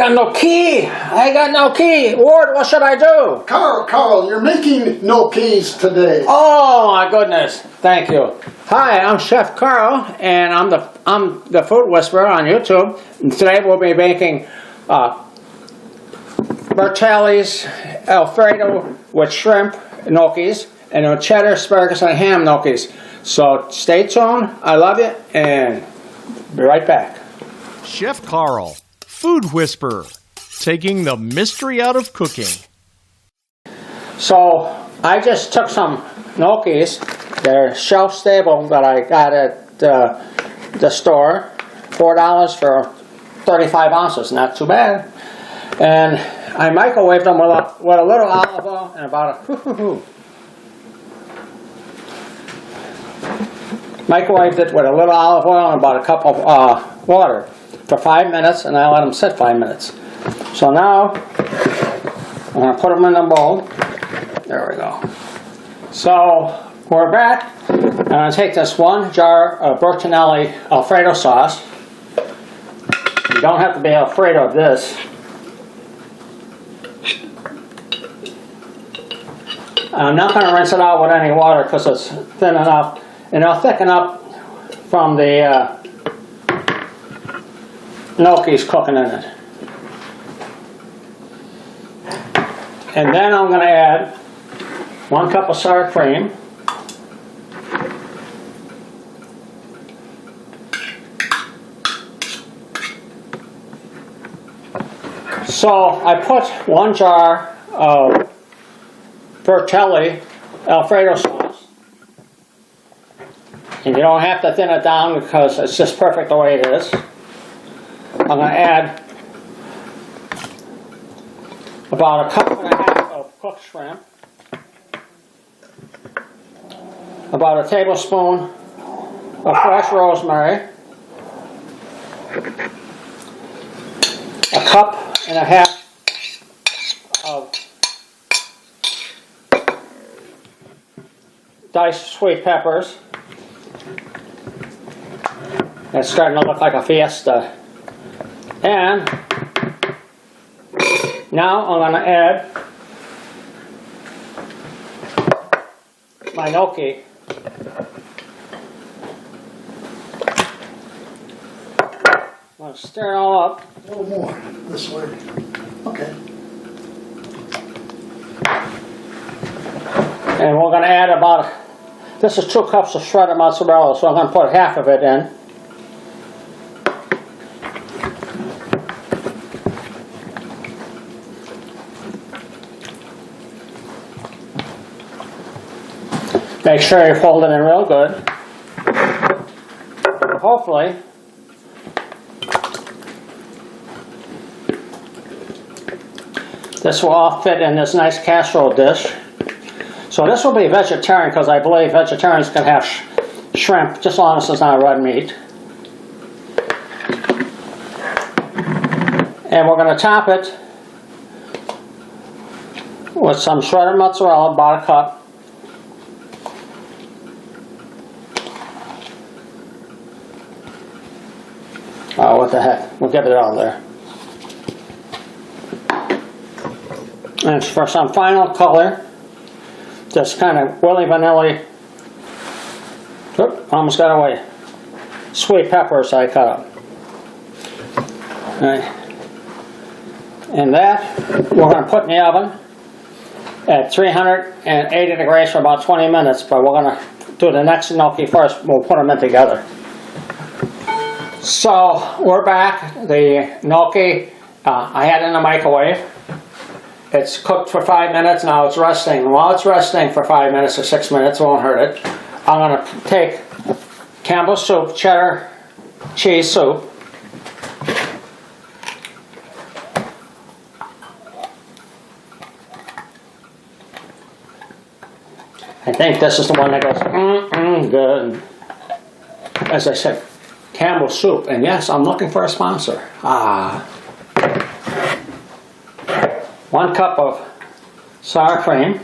Got no key. I got no key. Ward, what should I do? Carl, you're making gnocchis today. Oh my goodness! Thank you. Hi, I'm Chef Carl, and I'm the Food Whisperer on YouTube. And today we'll be making Bertollies Alfredo with shrimp gnocchis and cheddar, asparagus, and ham gnocchis. So stay tuned. I love you, and be right back. Chef Carl, Food Whisperer, taking the mystery out of cooking. So I just took some gnocchis. They're shelf stable that I got at the store. $4 for 35 ounces, not too bad. And I microwaved them with a little olive oil and about a microwaved it with a little olive oil and about a cup of water for 5 minutes, and I let them sit 5 minutes. So now I'm going to put them in the bowl. There we go. So we're back. I'm going to take this one jar of Bertollies Alfredo sauce. You don't have to be afraid of this. I'm not going to rinse it out with any water because it's thin enough, and it'll thicken up from the gnocchis cooking in it. And then I'm going to add 1 cup of sour cream, so I put 1 jar of Bertollies Alfredo sauce, and you don't have to thin it down because it's just perfect the way it is. I'm going to add about 1.5 cups of cooked shrimp, about a tablespoon of fresh rosemary, 1.5 cups of diced sweet peppers. It's starting to look like a fiesta. And now I'm going to add my gnocchi. I'm going to stir it all up. A little more this way. Okay. And we're going to add about, this is 2 cups of shredded mozzarella, so I'm going to put half of it in. Make sure you fold it in real good. Hopefully, this will all fit in this nice casserole dish. So this will be vegetarian because I believe vegetarians can have shrimp just as long as it's not red meat. And we're going to top it with some shredded mozzarella, about 1 cup. Oh, what the heck. We'll get it all there. And for some final color, just kind of willy vanilly, almost got away, sweet peppers I cut up. Right. And that we're going to put in the oven at 380 degrees for about 20 minutes, but we're going to do the next gnocchi first. We'll put them in together. So we're back. The gnocchi I had in the microwave. It's cooked for 5 minutes. Now it's resting. While it's resting for 5 minutes or 6 minutes, it won't hurt it. I'm going to take Campbell's soup, cheddar cheese soup. I think this is the one that goes good. As I said, Campbell's soup, and yes, I'm looking for a sponsor. 1 cup of sour cream,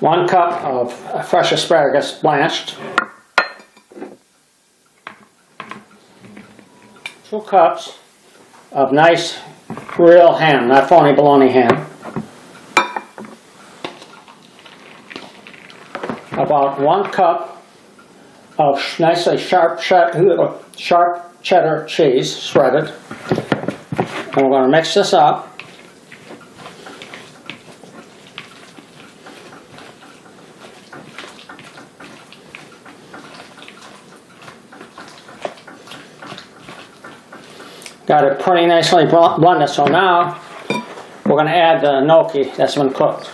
1 cup of fresh asparagus blanched, 2 cups of nice real ham, not phony bologna ham. About 1 cup of nicely sharp cheddar cheese, shredded. And we're going to mix this up. Got it pretty nicely blended, so now we're going to add the gnocchi that's been cooked.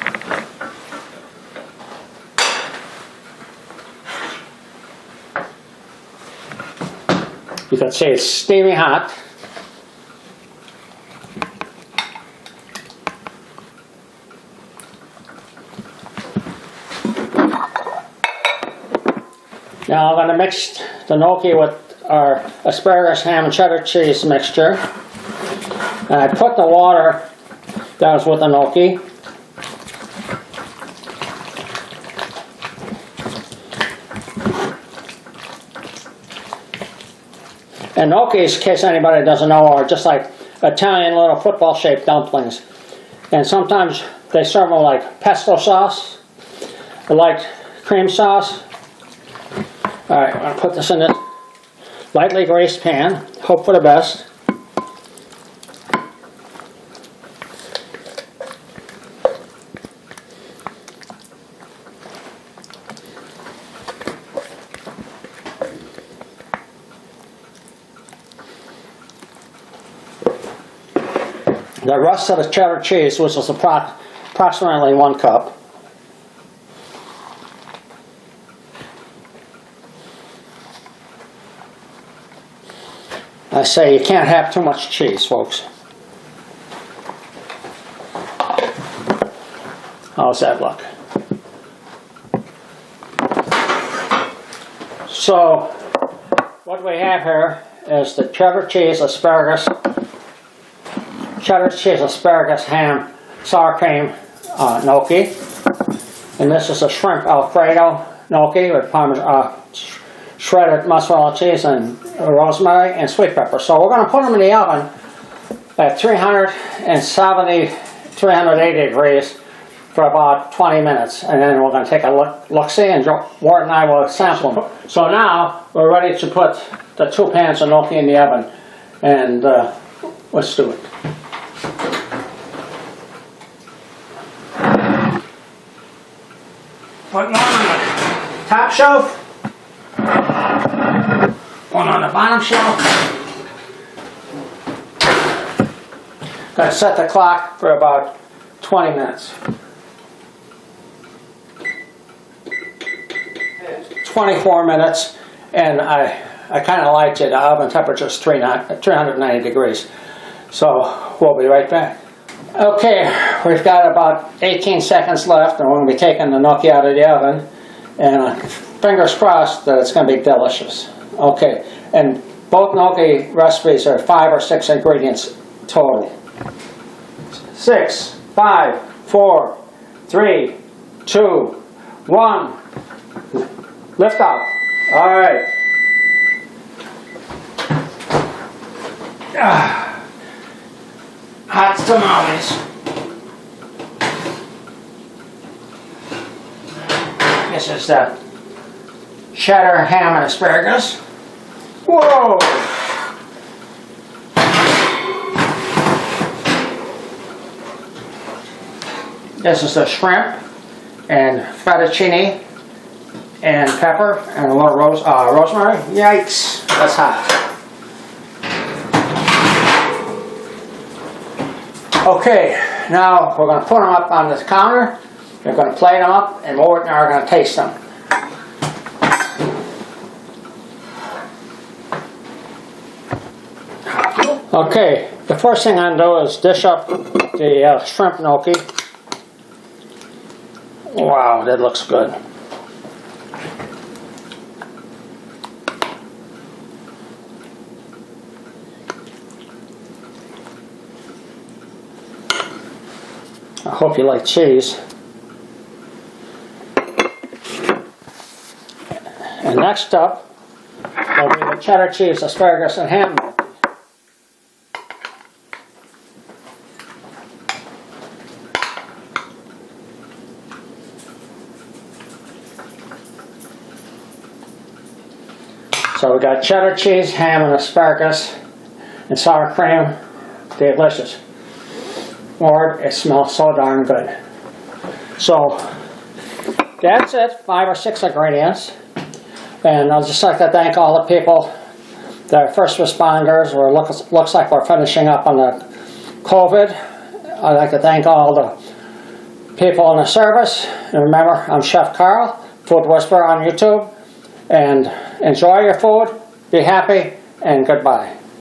You can see it's steamy hot. Now I'm going to mix the gnocchi with our asparagus, ham, and cheddar cheese mixture. And I put the water that was with the gnocchi. And gnocchis, in case anybody doesn't know, are just like Italian little football-shaped dumplings. And sometimes they serve them like pesto sauce, like cream sauce. Alright, I'm going to put this in this lightly greased pan. Hope for the best. The rest of the cheddar cheese, which is approximately 1 cup. I say you can't have too much cheese, folks. How's that look? So, what we have here is the cheddar cheese, asparagus, ham, sour cream gnocchi. And this is a shrimp Alfredo gnocchi with shredded mozzarella cheese and rosemary and sweet pepper. So we're going to put them in the oven at 380 degrees for about 20 minutes. And then we're going to take a look-see, and Ward and I will sample them. So now we're ready to put the 2 pans of gnocchi in the oven. And let's do it. Put one on the top shelf. One on the bottom shelf. Going to set the clock for about 20 minutes. 24 minutes, and I kind of liked it. The oven temperature is 390 degrees. So we'll be right back. Okay, we've got about 18 seconds left, and we're going to be taking the gnocchi out of the oven. And fingers crossed that it's going to be delicious. Okay, and both gnocchi recipes are 5 or 6 ingredients total. 6, 5, 4, 3, 2, 1. Lift off. All right. Hot tamales. This is the cheddar, ham, and asparagus. Whoa! This is the shrimp and fettuccine and pepper and a little rosemary. Yikes, that's hot. Okay, now we're going to put them up on the counter. We're going to plate them up, and Ward and I are going to taste them. Okay, the first thing I'm going to do is dish up the shrimp gnocchi. Wow, that looks good. I hope you like cheese. And next up will be the cheddar cheese, asparagus, and ham. So we got cheddar cheese, ham, and asparagus, and sour cream. Delicious. Lord, it smells so darn good. So that's it, 5 or 6 ingredients. And I'd just like to thank all the people, the first responders. Looks like we're finishing up on the COVID. I'd like to thank all the people in the service. And remember, I'm Chef Carl, Food Whisperer on YouTube. And enjoy your food, be happy, and goodbye.